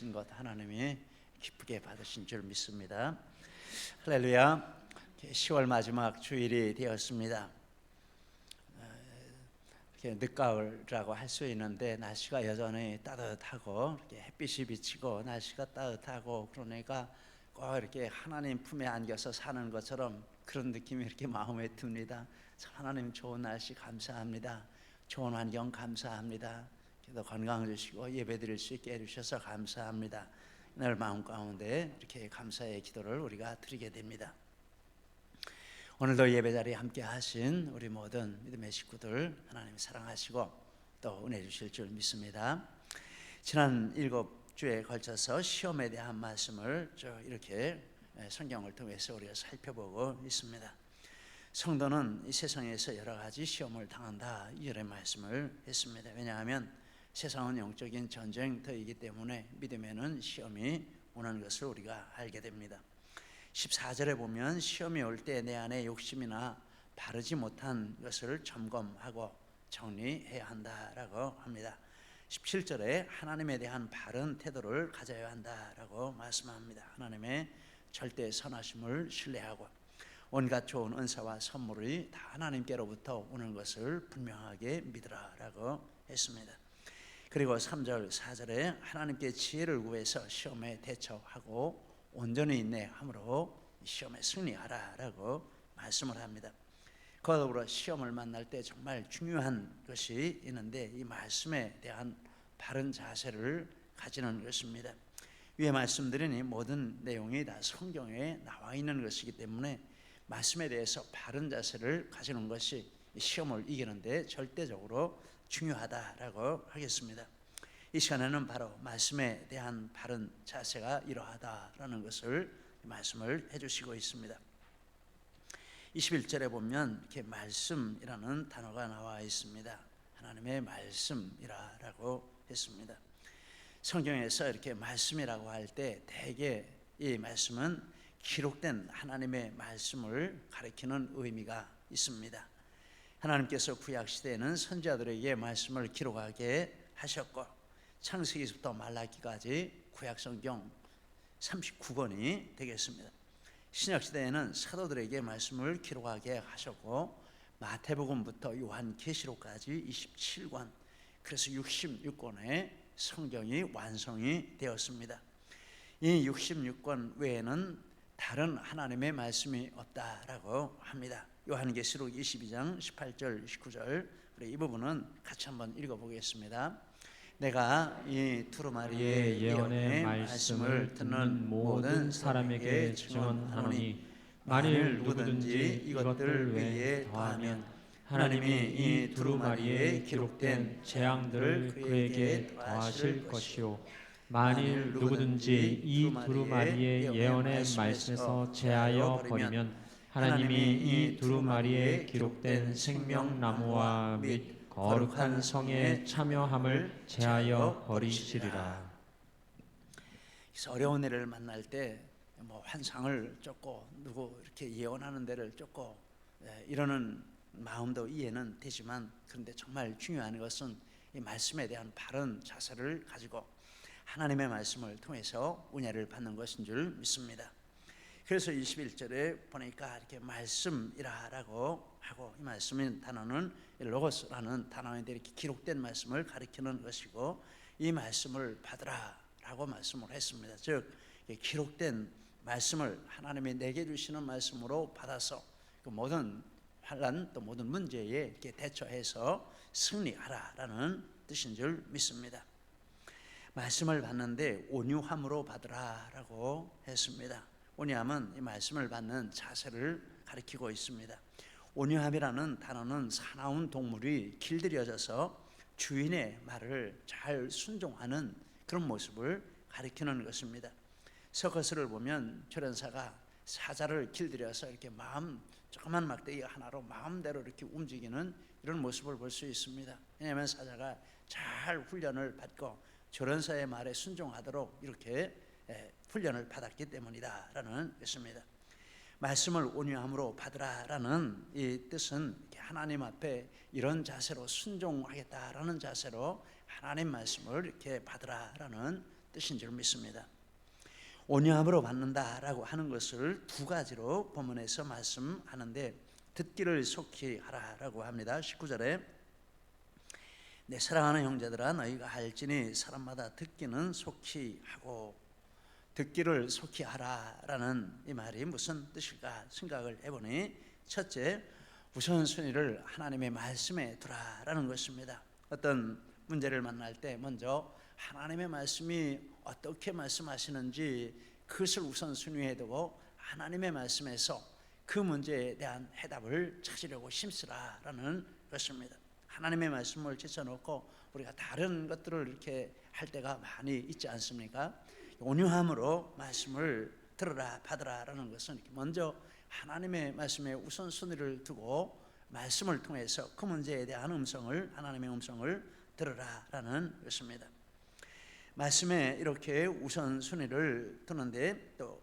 주신 것 하나님이 기쁘게 받으신 줄 믿습니다. 할렐루야. 10월 마지막 주일이 되었습니다. 이렇게 늦가을이라고 할 수 있는데 날씨가 여전히 따뜻하고 이렇게 햇빛이 비치고 날씨가 따뜻하고 그러니까 꼭 이렇게 하나님 품에 안겨서 사는 것처럼 그런 느낌이 이렇게 마음에 듭니다. 참 하나님 좋은 날씨 감사합니다. 좋은 환경 감사합니다. 또 건강 주시고 예배 드릴 수 있게 해주셔서 감사합니다. 늘 마음 가운데 이렇게 감사의 기도를 우리가 드리게 됩니다. 오늘도 예배 자리에 함께 하신 우리 모든 믿음의 식구들 하나님 사랑하시고 또 은혜 주실 줄 믿습니다. 지난 7주에 걸쳐서 시험에 대한 말씀을 이렇게 성경을 통해서 우리가 살펴보고 있습니다. 성도는 이 세상에서 여러 가지 시험을 당한다, 이런 말씀을 했습니다. 왜냐하면 세상은 영적인 전쟁터이기 때문에 믿음에는 시험이 오는 것을 우리가 알게 됩니다. 14절에 보면 시험이 올 때 내 안에 욕심이나 바르지 못한 것을 점검하고 정리해야 한다라고 합니다. 17절에 하나님에 대한 바른 태도를 가져야 한다라고 말씀합니다. 하나님의 절대 선하심을 신뢰하고 온갖 좋은 은사와 선물이 다 하나님께로부터 오는 것을 분명하게 믿으라라고 했습니다. 그리고 3절 4절에 하나님께 지혜를 구해서 시험에 대처하고 온전히 인내함으로 시험에 승리하라라고 말씀을 합니다. 그와 더불어 시험을 만날 때 정말 중요한 것이 있는데 이 말씀에 대한 바른 자세를 가지는 것입니다. 위에 말씀드린 이 모든 내용이 다 성경에 나와 있는 것이기 때문에 말씀에 대해서 바른 자세를 가지는 것이 시험을 이기는데 절대적으로 중요하다라고 하겠습니다. 이 시간에는 바로 말씀에 대한 바른 자세가 이러하다라는 것을 말씀을 해주시고 있습니다. 21절에 보면 이렇게 말씀이라는 단어가 나와 있습니다. 하나님의 말씀이라고 했습니다. 성경에서 이렇게 말씀이라고 할 때 대개 이 말씀은 기록된 하나님의 말씀을 가리키는 의미가 있습니다. 하나님께서 구약시대에는 선지자들에게 말씀을 기록하게 하셨고 창세기부터 말라기까지 구약성경 39권이 되겠습니다. 신약시대에는 사도들에게 말씀을 기록하게 하셨고 마태복음부터 요한계시록까지 27권, 그래서 66권의 성경이 완성이 되었습니다. 이 66권 외에는 다른 하나님의 말씀이 없다라고 합니다. 요한계시록 22장 18절 19절 이 부분은 같이 한번 읽어보겠습니다. 내가 이 두루마리의 예언의 말씀을 듣는 모든 사람에게 증언하노니 만일 누구든지 이것들 외에 더하면 하나님이 이 두루마리에 기록된 재앙들을 그에게 더하실 것이요 만일 누구든지 이 두루마리의 예언의 말씀에서 제하여 버리면 하나님이 이 두루마리에 기록된 생명나무와 및 거룩한 성에 참여함을 제하여 버리시리라. 어려운 일을 만날 때 환상을 쫓고 누구 이렇게 예언하는 데를 쫓고 이러는 마음도 이해는 되지만 그런데 정말 중요한 것은 이 말씀에 대한 바른 자세를 가지고 하나님의 말씀을 통해서 은혜를 받는 것인 줄 믿습니다. 그래서 21절에 보니까 이렇게 말씀이라고 하고 이 말씀인 단어는 로고스라는 단어인데 이렇게 기록된 말씀을 가리키는 것이고 이 말씀을 받으라라고 말씀을 했습니다. 즉 기록된 말씀을 하나님이 내게 주시는 말씀으로 받아서 그 모든 환난 또 모든 문제에 이렇게 대처해서 승리하라라는 뜻인 줄 믿습니다. 말씀을 받는데 온유함으로 받으라라고 했습니다. 온유함은 이 말씀을 받는 자세를 가리키고 있습니다. 온유함이라는 단어는 사나운 동물이 길들여져서 주인의 말을 잘 순종하는 그런 모습을 가리키는 것입니다. 서커스를 보면 조련사가 사자를 길들여서 이렇게 조그만 막대기 하나로 마음대로 이렇게 움직이는 이런 모습을 볼 수 있습니다. 왜냐하면 사자가 잘 훈련을 받고 조련사의 말에 순종하도록 이렇게 훈련을 받았기 때문이다라는 것입니다. 말씀을 온유함으로 받으라라는 이 뜻은 하나님 앞에 이런 자세로 순종하겠다라는 자세로 하나님 말씀을 이렇게 받으라라는 뜻인 줄 믿습니다. 온유함으로 받는다라고 하는 것을 두 가지로 본문에서 말씀하는데, 듣기를 속히 하라라고 합니다. 19절에 내 사랑하는 형제들아 너희가 알지니 사람마다 듣기는 속히 하고, 듣기를 속히 하라라는 이 말이 무슨 뜻일까 생각을 해보니, 첫째, 우선순위를 하나님의 말씀에 두라라는 것입니다. 어떤 문제를 만날 때 먼저 하나님의 말씀이 어떻게 말씀하시는지 그것을 우선순위에 두고 하나님의 말씀에서 그 문제에 대한 해답을 찾으려고 힘쓰라라는 것입니다. 하나님의 말씀을 제쳐놓고 우리가 다른 것들을 이렇게 할 때가 많이 있지 않습니까? 온유함으로 말씀을 들으라 받으라라는 것은 먼저 하나님의 말씀에 우선순위를 두고 말씀을 통해서 그 문제에 대한 음성을, 하나님의 음성을 들으라라는 것입니다. 말씀에 이렇게 우선순위를 두는데, 또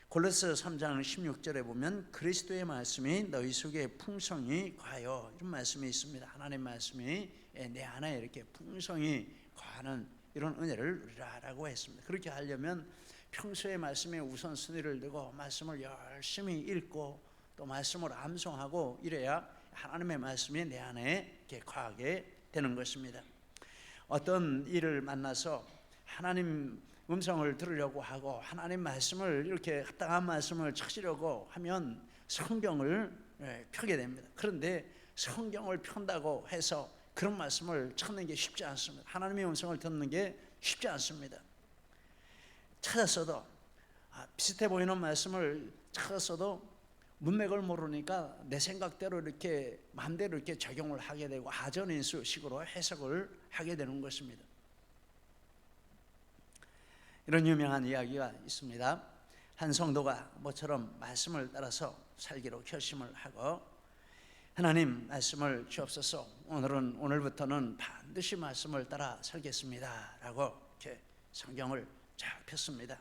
골로새 3장 16절에 보면 그리스도의 말씀이 너희 속에 풍성히 거하여, 이런 말씀이 있습니다. 하나님 말씀이 내 안에 이렇게 풍성히 거하는 이런 은혜를 누리라라고 했습니다. 그렇게 하려면 평소에 말씀에 우선순위를 두고 말씀을 열심히 읽고 또 말씀을 암송하고 이래야 하나님의 말씀이 내 안에 이렇게 거하게 되는 것입니다. 어떤 일을 만나서 하나님 음성을 들으려고 하고 하나님 말씀을 이렇게 합당한 말씀을 찾으려고 하면 성경을 펴게 됩니다. 그런데 성경을 편다고 해서 그런 말씀을 찾는 게 쉽지 않습니다. 하나님의 음성을 듣는 게 쉽지 않습니다. 찾았어도 비슷해 보이는 말씀을 찾았어도 문맥을 모르니까 내 생각대로 이렇게 마음대로 이렇게 적용을 하게 되고 하전인수식으로 해석을 하게 되는 것입니다. 이런 유명한 이야기가 있습니다. 한 성도가 모처럼 말씀을 따라서 살기로 결심을 하고, 하나님 말씀을 주옵소서, 오늘부터는 반드시 말씀을 따라 살겠습니다 라고 이렇게 성경을 쫙 폈습니다.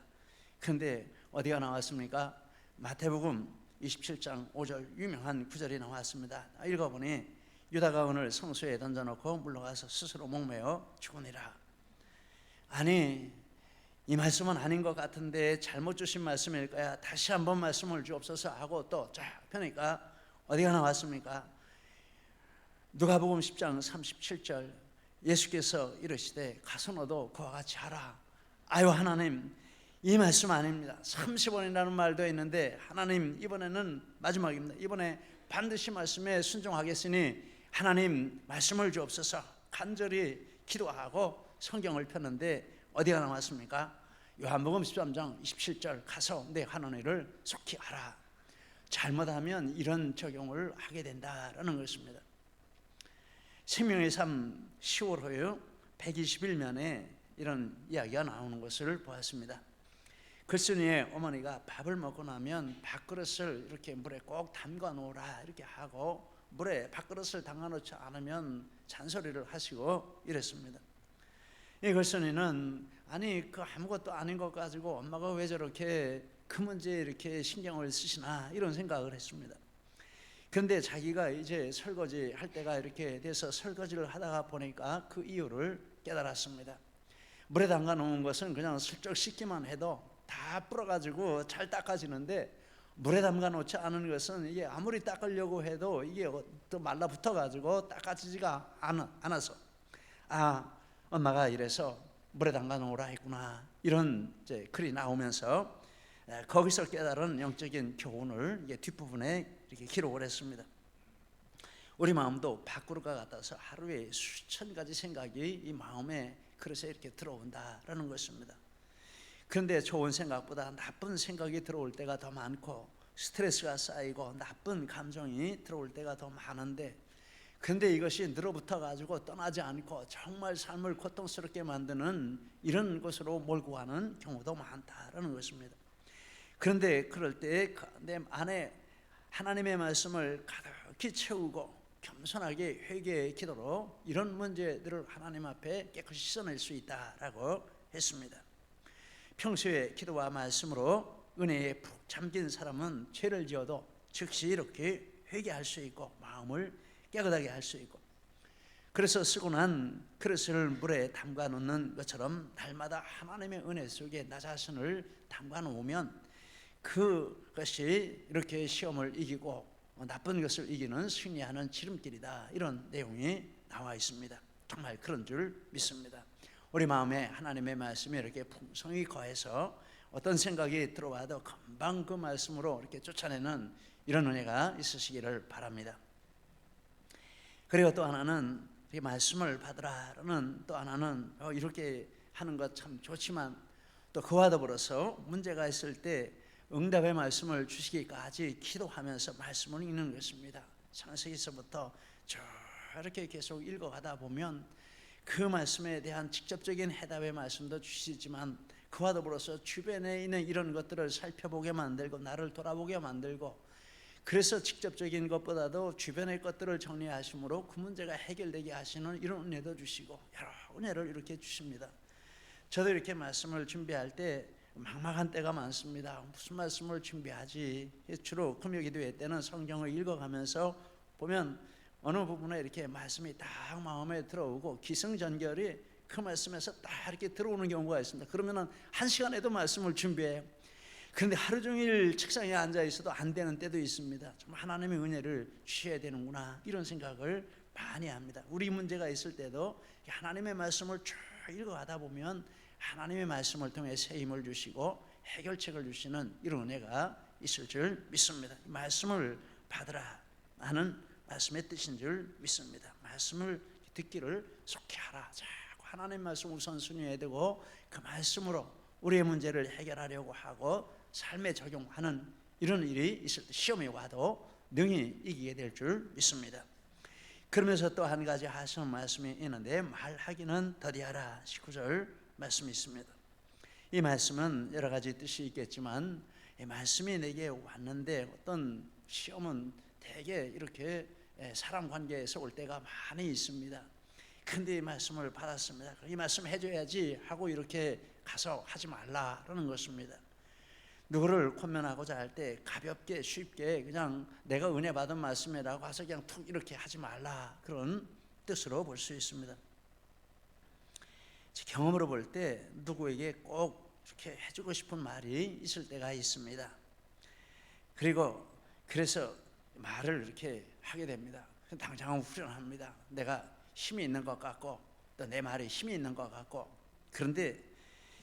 그런데 어디가 나왔습니까? 마태복음 27장 5절 유명한 구절이 나왔습니다. 읽어보니 유다가 오늘 성소에 던져놓고 물러가서 스스로 목매어 죽으니라. 아니, 이 말씀은 아닌 것 같은데 잘못 주신 말씀일 거야, 다시 한번 말씀을 주옵소서 하고 또 쫙 펴니까 어디가 나왔습니까? 누가복음 10장 37절 예수께서 이르시되 가서 너도 그와 같이 하라. 아유 하나님, 이 말씀 아닙니다. 30원이라는 말도 있는데 하나님 이번에는 마지막입니다. 이번에 반드시 말씀에 순종하겠으니 하나님 말씀을 주옵소서 간절히 기도하고 성경을 폈는데 어디가 나왔습니까? 요한복음 13장 27절 가서 내 하는 일을 속히 하라. 잘못하면 이런 적용을 하게 된다라는 것입니다. 생명의 삶 10월 후에 121면에 이런 이야기가 나오는 것을 보았습니다. 글쓴이의 어머니가 밥을 먹고 나면 밥그릇을 이렇게 물에 꼭 담가 놓으라 이렇게 하고, 물에 밥그릇을 담가 놓지 않으면 잔소리를 하시고 이랬습니다. 이 글쓴이는 아니 그 아무것도 아닌 것 가지고 엄마가 왜 저렇게 그 문제에 이렇게 신경을 쓰시나 이런 생각을 했습니다. 그런데 자기가 이제 설거지 할 때가 이렇게 돼서 설거지를 하다가 보니까 그 이유를 깨달았습니다. 물에 담가 놓은 것은 그냥 슬쩍 씻기만 해도 다 불어가지고 잘 닦아지는데, 물에 담가 놓지 않은 것은 이게 아무리 닦으려고 해도 이게 또 말라붙어가지고 닦아지지가 않아서, 엄마가 이래서 물에 담가 놓으라 했구나, 이런 이제 글이 나오면서 거기서 깨달은 영적인 교훈을 이게 뒷부분에 이렇게 기록을 했습니다. 우리 마음도 밥그릇과 같아서 하루에 수천 가지 생각이 이 마음에 그릇에 이렇게 들어온다라는 것입니다. 그런데 좋은 생각보다 나쁜 생각이 들어올 때가 더 많고 스트레스가 쌓이고 나쁜 감정이 들어올 때가 더 많은데, 근데 이것이 늘어붙어 가지고 떠나지 않고 정말 삶을 고통스럽게 만드는 이런 것으로 몰고 가는 경우도 많다라는 것입니다. 그런데 그럴 때 내 안에 하나님의 말씀을 가득히 채우고 겸손하게 회개의 기도로 이런 문제들을 하나님 앞에 깨끗이 씻어낼 수 있다라고 했습니다. 평소에 기도와 말씀으로 은혜에 푹 잠긴 사람은 죄를 지어도 즉시 이렇게 회개할 수 있고 마음을 깨끗하게 할 수 있고, 그래서 쓰고 난 그릇을 물에 담가 놓는 것처럼 날마다 하나님의 은혜 속에 나 자신을 담가 놓으면 그것이 이렇게 시험을 이기고 나쁜 것을 이기는 승리하는 지름길이다. 이런 내용이 나와 있습니다. 정말 그런 줄 믿습니다. 우리 마음에 하나님의 말씀이 이렇게 풍성히 거해서 어떤 생각이 들어와도 금방 그 말씀으로 이렇게 쫓아내는 이런 은혜가 있으시기를 바랍니다. 그리고 또 하나는 이 말씀을 받으라는 또 하나는 이렇게 하는 것 참 좋지만 또 그와 더불어서 문제가 있을 때 응답의 말씀을 주시기까지 기도하면서 말씀을 읽는 것입니다. 창세기서부터 저렇게 계속 읽어가다 보면 그 말씀에 대한 직접적인 해답의 말씀도 주시지만 그와 더불어서 주변에 있는 이런 것들을 살펴보게 만들고 나를 돌아보게 만들고 그래서 직접적인 것보다도 주변의 것들을 정리하심으로 그 문제가 해결되게 하시는 이런 은혜도 주시고 여러 은혜를 이렇게 주십니다. 저도 이렇게 말씀을 준비할 때 막막한 때가 많습니다. 무슨 말씀을 준비하지? 주로 금요기도회 때는 성경을 읽어가면서 보면 어느 부분에 이렇게 말씀이 딱 마음에 들어오고 기승전결이 그 말씀에서 딱 이렇게 들어오는 경우가 있습니다. 그러면은 한 시간에도 말씀을 준비해요. 그런데 하루 종일 책상에 앉아 있어도 안 되는 때도 있습니다. 정말 하나님의 은혜를 주셔야 되는구나 이런 생각을 많이 합니다. 우리 문제가 있을 때도 하나님의 말씀을 쭉 읽어가다 보면 하나님의 말씀을 통해 새 힘을 주시고 해결책을 주시는 이런 은혜가 있을 줄 믿습니다. 말씀을 받으라 하는 말씀의 뜻인 줄 믿습니다. 말씀을 듣기를 속히 하라. 자꾸 하나님의 말씀 우선순위에 두고 그 말씀으로 우리의 문제를 해결하려고 하고 삶에 적용하는 이런 일이 있을 때 시험이 와도 능히 이기게 될 줄 믿습니다. 그러면서 또 한 가지 하시는 말씀이 있는데 말하기는 더디하라 19절 말씀이 있습니다. 이 말씀은 여러 가지 뜻이 있겠지만 이 말씀이 내게 왔는데 어떤 시험은 대개 이렇게 사람 관계에서 올 때가 많이 있습니다. 근데 이 말씀을 받았습니다. 이 말씀 해줘야지 하고 이렇게 가서 하지 말라라는 것입니다. 누구를 권면하고자 할 때 가볍게 쉽게 그냥 내가 은혜 받은 말씀이라고 해서 그냥 툭 이렇게 하지 말라 그런 뜻으로 볼 수 있습니다. 제 경험으로 볼 때 누구에게 꼭 이렇게 해주고 싶은 말이 있을 때가 있습니다. 그리고 그래서 말을 이렇게 하게 됩니다. 당장은 후련합니다. 내가 힘이 있는 것 같고 또 내 말이 힘이 있는 것 같고 그런데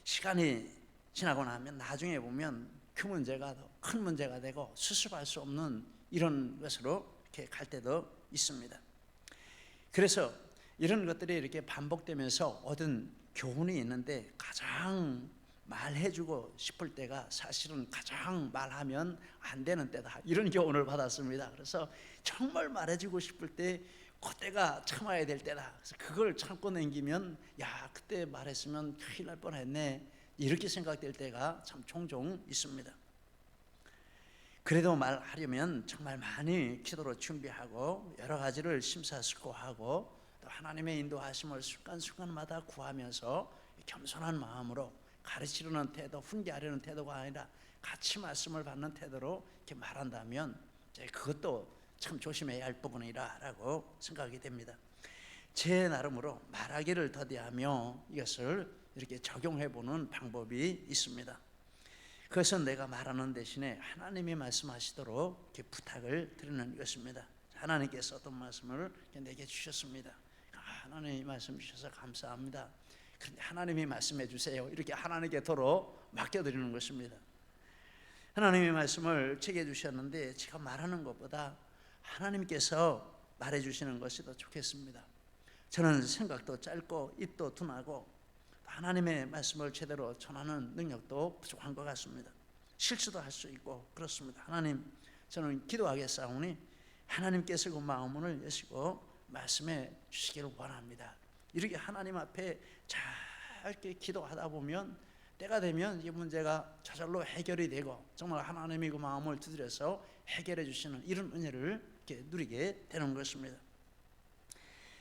시간이 지나고 나면 나중에 보면 그 문제가 더 큰 문제가 되고 수습할 수 없는 이런 것으로 이렇게 갈 때도 있습니다. 그래서 이런 것들이 이렇게 반복되면서 얻은 교훈이 있는데 가장 말해주고 싶을 때가 사실은 가장 말하면 안 되는 때다 이런 교훈을 받았습니다. 그래서 정말 말해주고 싶을 때 그때가 참아야 될 때다. 그래서 그걸 참고 넘기면 야 그때 말했으면 큰일 날 뻔했네 이렇게 생각될 때가 참 종종 있습니다. 그래도 말하려면 정말 많이 기도로 준비하고 여러 가지를 심사숙고하고 또 하나님의 인도하심을 순간순간마다 구하면서 겸손한 마음으로 가르치려는 태도, 훈계하려는 태도가 아니라 같이 말씀을 받는 태도로 이렇게 말한다면 그것도 참 조심해야 할 부분이라고 생각이 됩니다. 제 나름으로 말하기를 더디하며 이것을 이렇게 적용해보는 방법이 있습니다. 그것은 내가 말하는 대신에 하나님이 말씀하시도록 이렇게 부탁을 드리는 것입니다. 하나님께서 어떤 말씀을 내게 주셨습니다. 하나님이 말씀 주셔서 감사합니다. 그런데 하나님이 말씀해 주세요. 이렇게 하나님께 도로 맡겨드리는 것입니다. 하나님의 말씀을 제게 주셨는데 제가 말하는 것보다 하나님께서 말해주시는 것이 더 좋겠습니다. 저는 생각도 짧고 입도 둔하고 하나님의 말씀을 제대로 전하는 능력도 부족한 것 같습니다. 실수도 할 수 있고 그렇습니다. 하나님 저는 기도하겠사오니 하나님께서 그 마음을 여시고 말씀해 주시기를 원합니다. 이렇게 하나님 앞에 짧게 기도하다 보면 때가 되면 이 문제가 저절로 해결이 되고 정말 하나님이 그 마음을 두드려서 해결해 주시는 이런 은혜를 이렇게 누리게 되는 것입니다.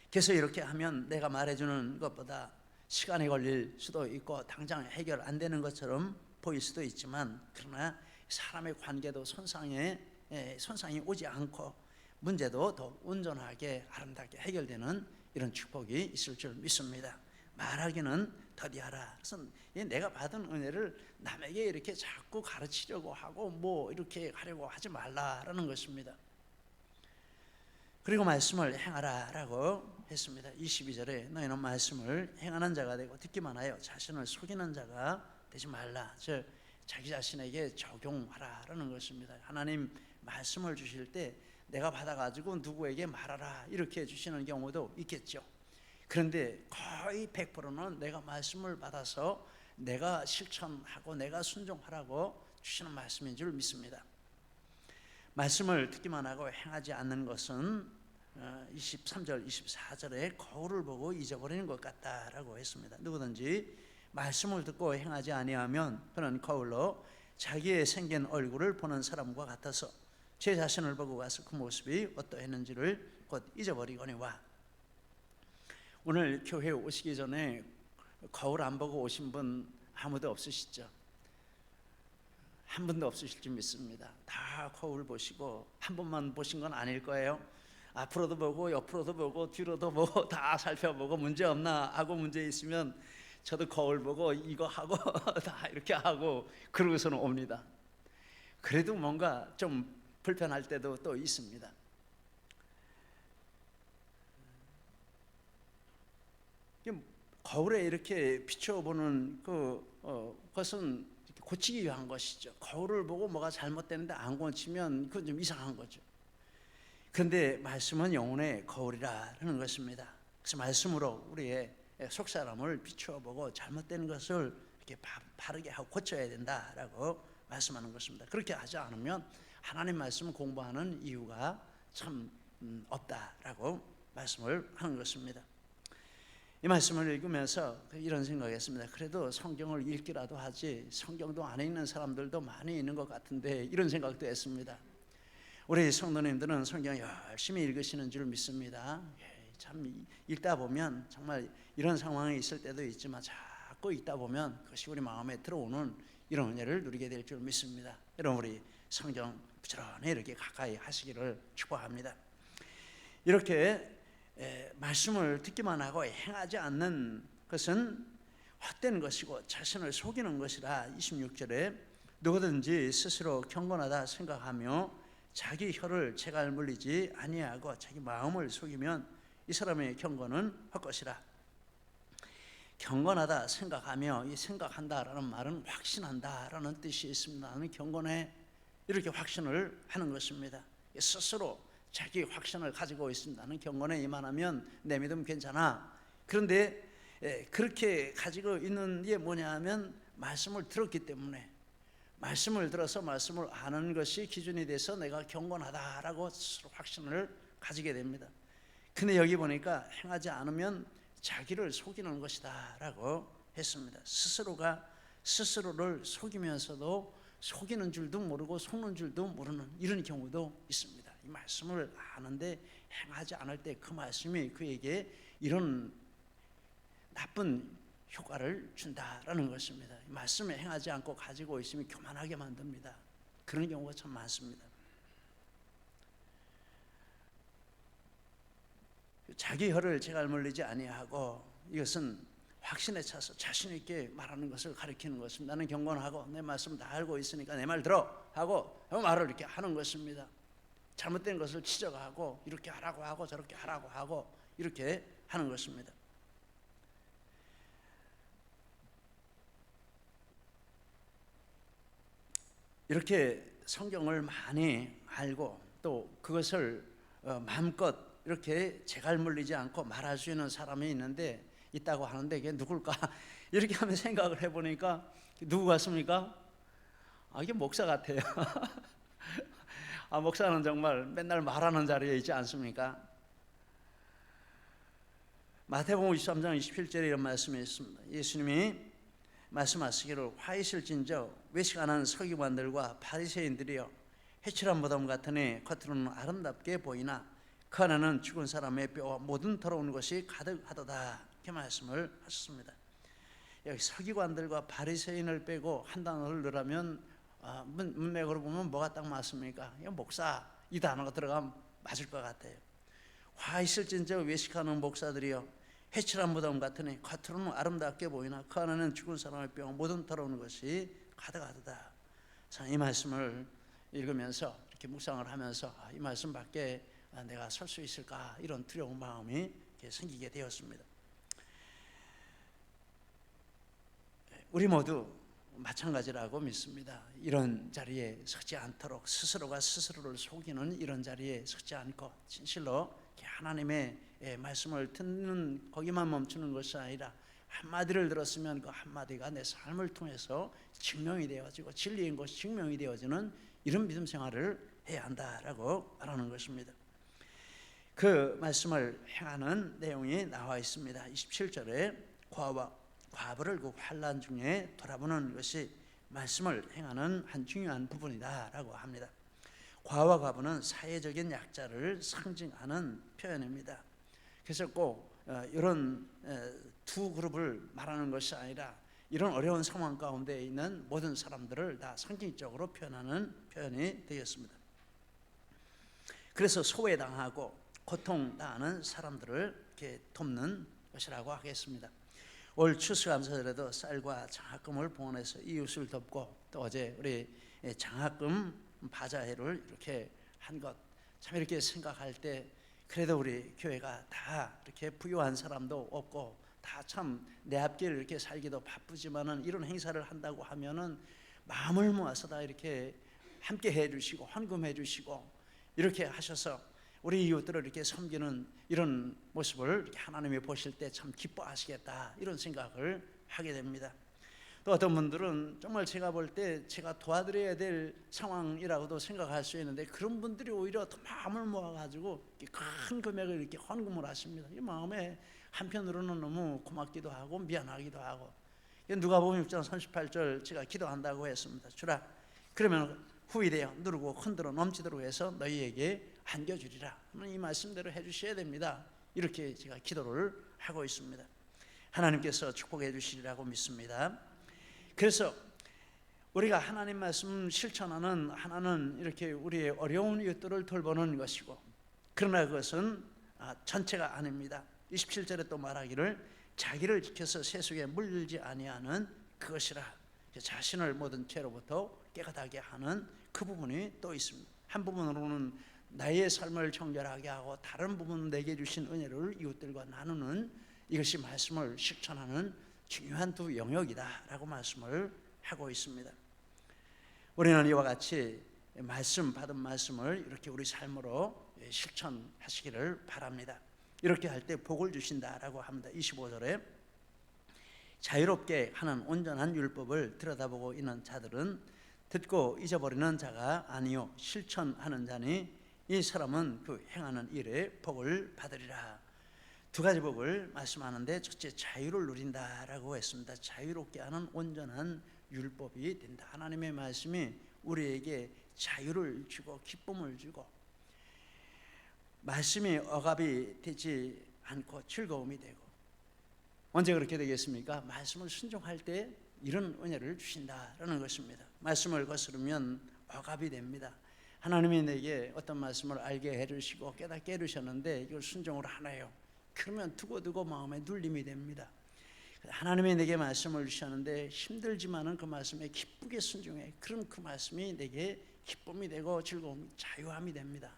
그래서 이렇게 하면 내가 말해주는 것보다 시간이 걸릴 수도 있고 당장 해결 안 되는 것처럼 보일 수도 있지만 그러나 사람의 관계도 손상이 오지 않고 문제도 더 온전하게 아름답게 해결되는 이런 축복이 있을 줄 믿습니다. 말하기는 더디하라. 그래서 내가 받은 은혜를 남에게 이렇게 자꾸 가르치려고 하고 뭐 이렇게 하려고 하지 말라라는 것입니다. 그리고 말씀을 행하라라고 했습니다. 22절에 너희는 말씀을 행하는 자가 되고 듣기만 하여 자신을 속이는 자가 되지 말라. 즉 자기 자신에게 적용하라라는 것입니다. 하나님 말씀을 주실 때 내가 받아가지고 누구에게 말하라 이렇게 해주시는 경우도 있겠죠. 그런데 거의 100%는 내가 말씀을 받아서 내가 실천하고 내가 순종하라고 주시는 말씀인 줄 믿습니다. 말씀을 듣기만 하고 행하지 않는 것은 23절 24절에 거울을 보고 잊어버리는 것 같다라고 했습니다. 누구든지 말씀을 듣고 행하지 아니하면 그는 거울로 자기의 생긴 얼굴을 보는 사람과 같아서 제 자신을 보고 가서 그 모습이 어떠했는지를 곧 잊어버리거니와. 오늘 교회에 오시기 전에 거울 안 보고 오신 분 아무도 없으시죠? 한 분도 없으실 줄 믿습니다. 다 거울 보시고 한 번만 보신 건 아닐 거예요. 앞으로도 보고 옆으로도 보고 뒤로도 보고 다 살펴보고 문제 없나 하고 문제 있으면 저도 거울 보고 이거 하고 다 이렇게 하고 그러고서는 옵니다. 그래도 뭔가 좀 불편할 때도 또 있습니다. 거울에 이렇게 비춰보는 그것은 고치기 위한 것이죠. 거울을 보고 뭐가 잘못되는데 안 고치면 그건 좀 이상한 거죠. 그런데 말씀은 영혼의 거울이라는 것입니다. 그래서 말씀으로 우리의 속사람을 비추어보고 잘못된 것을 이렇게 바르게 하고 고쳐야 된다라고 말씀하는 것입니다. 그렇게 하지 않으면 하나님 말씀 공부하는 이유가 참 없다라고 말씀을 하는 것입니다. 이 말씀을 읽으면서 이런 생각했습니다. 그래도 성경을 읽기라도 하지 성경도 안 읽는 사람들도 많이 있는 것 같은데 이런 생각도 했습니다. 우리 성도님들은 성경 열심히 읽으시는 줄 믿습니다. 참 읽다 보면 정말 이런 상황이 있을 때도 있지만 자꾸 읽다 보면 그것이 우리 마음에 들어오는 이런 은혜를 누리게 될 줄 믿습니다. 여러분 우리 성경 부지런히 이렇게 가까이 하시기를 축복합니다. 이렇게 말씀을 듣기만 하고 행하지 않는 것은 헛된 것이고 자신을 속이는 것이라. 26절에 누구든지 스스로 경건하다 생각하며 자기 혀를 채갈 물리지 아니하고 자기 마음을 속이면 이 사람의 경건은 헛것이라. 경건하다 생각하며, 이 생각한다라는 말은 확신한다라는 뜻이 있습니다. 나는 경건해 이렇게 확신을 하는 것입니다. 스스로 자기 확신을 가지고 있습니다. 나는 경건에 이만하면 내 믿음 괜찮아. 그런데 그렇게 가지고 있는 게 뭐냐 하면 말씀을 들었기 때문에, 말씀을 들어서 말씀을 아는 것이 기준이 돼서 내가 경건하다라고 스스로 확신을 가지게 됩니다. 근데 여기 보니까 행하지 않으면 자기를 속이는 것이다 라고 했습니다. 스스로가 스스로를 속이면서도 속이는 줄도 모르고 속는 줄도 모르는 이런 경우도 있습니다. 이 말씀을 아는데 행하지 않을 때 그 말씀이 그에게 이런 나쁜 효과를 준다라는 것입니다. 이 말씀에 행하지 않고 가지고 있으면 교만하게 만듭니다. 그런 경우가 참 많습니다. 자기 혀를 채갈 물리지 아니하고, 이것은 확신에 차서 자신 있게 말하는 것을 가리키는 것입니다. 나는 경건하고 내 말씀 다 알고 있으니까 내 말 들어 하고 말을 이렇게 하는 것입니다. 잘못된 것을 지적하고 이렇게 하라고 하고 저렇게 하라고 하고 이렇게 하는 것입니다. 이렇게 성경을 많이 알고 또 그것을 마음껏 이렇게 재갈 물리지 않고 말할 수 있는 사람이 있다고 하는데 이게 누굴까? 이렇게 하면 생각을 해보니까 누구 같습니까? 이게 목사 같아요. 목사는 정말 맨날 말하는 자리에 있지 않습니까? 마태복음 23장 27절에 이런 말씀이 있습니다. 예수님이 말씀하시기를 화 있을진저 외식하는 서기관들과 바리새인들이여 해칠한 무덤 같으니 겉으로는 아름답게 보이나 그 안에는 죽은 사람의 뼈와 모든 더러운 것이 가득하도다. 이렇게 말씀을 하셨습니다. 여기 서기관들과 바리새인을 빼고 한 단어를 넣으라면 문맥으로 보면 뭐가 딱 맞습니까? 목사 이 단어가 들어가면 맞을 것 같아요. 화 있을진저 외식하는 목사들이여, 해칠한 무덤 같으니 겉으로는 아름답게 보이나 그 안에는 죽은 사람의 뼈 모든 더러운 것이 가득하도다. 이 말씀을 읽으면서 이렇게 묵상을 하면서 이 말씀 밖에 내가 설 수 있을까, 이런 두려운 마음이 생기게 되었습니다. 우리 모두 마찬가지라고 믿습니다. 이런 자리에 서지 않도록, 스스로가 스스로를 속이는 이런 자리에 서지 않고 진실로 하나님의 말씀을 듣는 거기만 멈추는 것이 아니라 한마디를 들었으면 그 한마디가 내 삶을 통해서 증명이 되어지고 진리인 것이 증명이 되어지는 이런 믿음 생활을 해야 한다라고 말하는 것입니다. 그 말씀을 행하는 내용이 나와 있습니다. 27절에 과와 과부를 그 환난 중에 돌아보는 것이 말씀을 행하는 한 중요한 부분이다라고 합니다. 과와 과부는 사회적인 약자를 상징하는 표현입니다. 그래서 꼭 이런 두 그룹을 말하는 것이 아니라 이런 어려운 상황 가운데 있는 모든 사람들을 다 상징적으로 표현하는 표현이 되었습니다. 그래서 소외당하고 고통당하는 사람들을 이렇게 돕는 것이라고 하겠습니다. 올 추수감사절에도 쌀과 장학금을 봉헌해서 이웃을 돕고, 또 어제 우리 장학금 바자회를 이렇게 한 것, 참 이렇게 생각할 때 그래도 우리 교회가 다 이렇게 부유한 사람도 없고 다 참 내 앞길을 이렇게 살기도 바쁘지만은 이런 행사를 한다고 하면은 마음을 모아서 다 이렇게 함께 해주시고 헌금해 주시고 이렇게 하셔서 우리 이웃들을 이렇게 섬기는 이런 모습을 이렇게 하나님이 보실 때 참 기뻐하시겠다, 이런 생각을 하게 됩니다. 또 어떤 분들은 정말 제가 볼 때 제가 도와드려야 될 상황이라고도 생각할 수 있는데 그런 분들이 오히려 더 마음을 모아가지고 큰 금액을 이렇게 헌금을 하십니다. 이 마음에 한편으로는 너무 고맙기도 하고 미안하기도 하고, 누가복음 6장 38절 제가 기도한다고 했습니다. 주라, 그러면 후일에 누르고 흔들어 넘치도록 해서 너희에게 안겨주리라. 이 말씀대로 해주셔야 됩니다. 이렇게 제가 기도를 하고 있습니다. 하나님께서 축복해 주시리라고 믿습니다. 그래서 우리가 하나님 말씀 실천하는 하나는 이렇게 우리의 어려운 이웃들을 돌보는 것이고, 그러나 그것은 전체가 아닙니다. 27절에 또 말하기를 자기를 지켜서 세속에 물들지 아니하는 그것이라, 자신을 모든 죄로부터 깨끗하게 하는 그 부분이 또 있습니다. 한 부분으로는 나의 삶을 정결하게 하고, 다른 부분은 내게 주신 은혜를 이웃들과 나누는, 이것이 말씀을 실천하는 중요한 두 영역이다 라고 말씀을 하고 있습니다. 우리는 이와 같이 말씀, 받은 말씀을 이렇게 우리 삶으로 실천하시기를 바랍니다. 이렇게 할 때 복을 주신다라고 합니다. 25절에 자유롭게 하는 온전한 율법을 들여다보고 있는 자들은 듣고 잊어버리는 자가 아니요 실천하는 자니 이 사람은 그 행하는 일에 복을 받으리라. 두 가지 복을 말씀하는데, 첫째 자유를 누린다라고 했습니다. 자유롭게 하는 온전한 율법이 된다. 하나님의 말씀이 우리에게 자유를 주고 기쁨을 주고, 말씀이 억압이 되지 않고 즐거움이 되고, 언제 그렇게 되겠습니까? 말씀을 순종할 때 이런 은혜를 주신다라는 것입니다. 말씀을 거스르면 억압이 됩니다. 하나님이 내게 어떤 말씀을 알게 해주시고 깨닫게 해주셨는데 이걸 순종을 하나요? 그러면 두고두고 마음에 눌림이 됩니다. 하나님이 내게 말씀을 주셨는데 힘들지만은 그 말씀에 기쁘게 순종해. 그럼 그 말씀이 내게 기쁨이 되고 즐거움이, 자유함이 됩니다.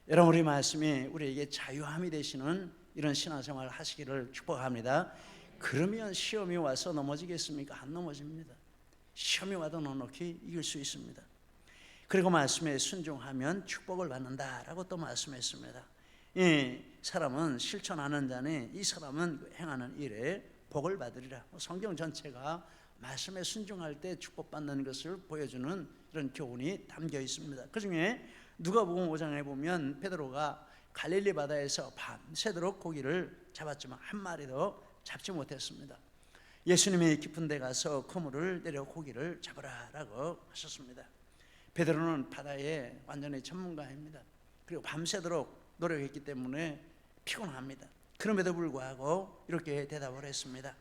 여러분, 우리 말씀이 우리에게 자유함이 되시는 이런 신앙생활 하시기를 축복합니다. 그러면 시험이 와서 넘어지겠습니까? 안 넘어집니다. 시험이 와도 넉넉히 이길 수 있습니다. 그리고 말씀에 순종하면 축복을 받는다라고 또 말씀했습니다. 이 사람은 실천하는 자니 이 사람은 행하는 일에 복을 받으리라. 성경 전체가 말씀에 순종할 때 축복받는 것을 보여주는 이런 교훈이 담겨 있습니다. 그 중에 누가복음 5장에 보면 베드로가 갈릴리 바다에서 밤새도록 고기를 잡았지만 한 마리도 잡지 못했습니다. 예수님이 깊은 데 가서 그물을 내려 고기를 잡으라라고 하셨습니다. 베드로는 바다에 완전히 전문가입니다. 그리고 밤새도록 노력했기 때문에 피곤합니다. 그럼에도 불구하고 이렇게 대답을 했습니다.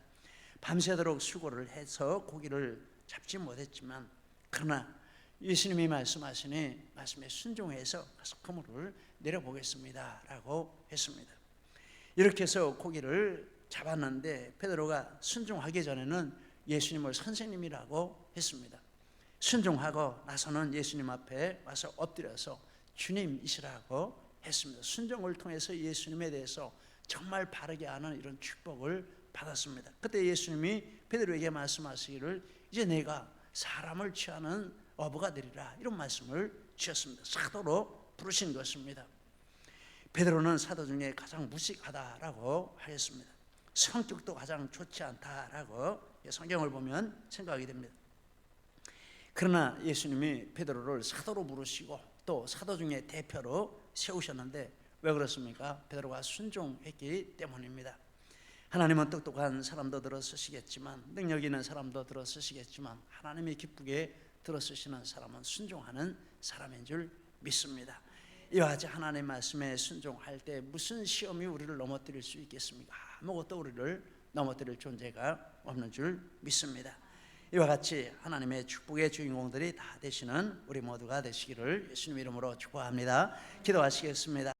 밤새도록 수고를 해서 고기를 잡지 못했지만, 그러나 예수님이 말씀하시니 말씀에 순종해서 가서 그물을 내려보겠습니다 라고 했습니다. 이렇게 해서 고기를 잡았는데 베드로가 순종하기 전에는 예수님을 선생님이라고 했습니다. 순종하고 나서는 예수님 앞에 와서 엎드려서 주님이시라고 했습니다. 순종을 통해서 예수님에 대해서 정말 바르게 아는 이런 축복을 받았습니다. 그때 예수님이 베드로에게 말씀하시기를 이제 내가 사람을 취하는 어부가 되리라 이런 말씀을 주셨습니다. 사도로 부르신 것입니다. 베드로는 사도 중에 가장 무식하다라고 하였습니다. 성격도 가장 좋지 않다라고 성경을 보면 생각이 됩니다. 그러나 예수님이 베드로를 사도로 부르시고 또 사도 중에 대표로 세우셨는데 왜 그렇습니까? 베드로가 순종했기 때문입니다. 하나님은 똑똑한 사람도 들어 쓰시겠지만 능력 있는 사람도 들어 쓰시겠지만 하나님이 기쁘게 들어 쓰시는 사람은 순종하는 사람인 줄 믿습니다. 이와 같이 하나님 말씀에 순종할 때 무슨 시험이 우리를 넘어뜨릴 수 있겠습니까? 아무것도 우리를 넘어뜨릴 존재가 없는 줄 믿습니다. 이와 같이 하나님의 축복의 주인공들이 다 되시는 우리 모두가 되시기를 예수님 이름으로 축복합니다. 기도하시겠습니다.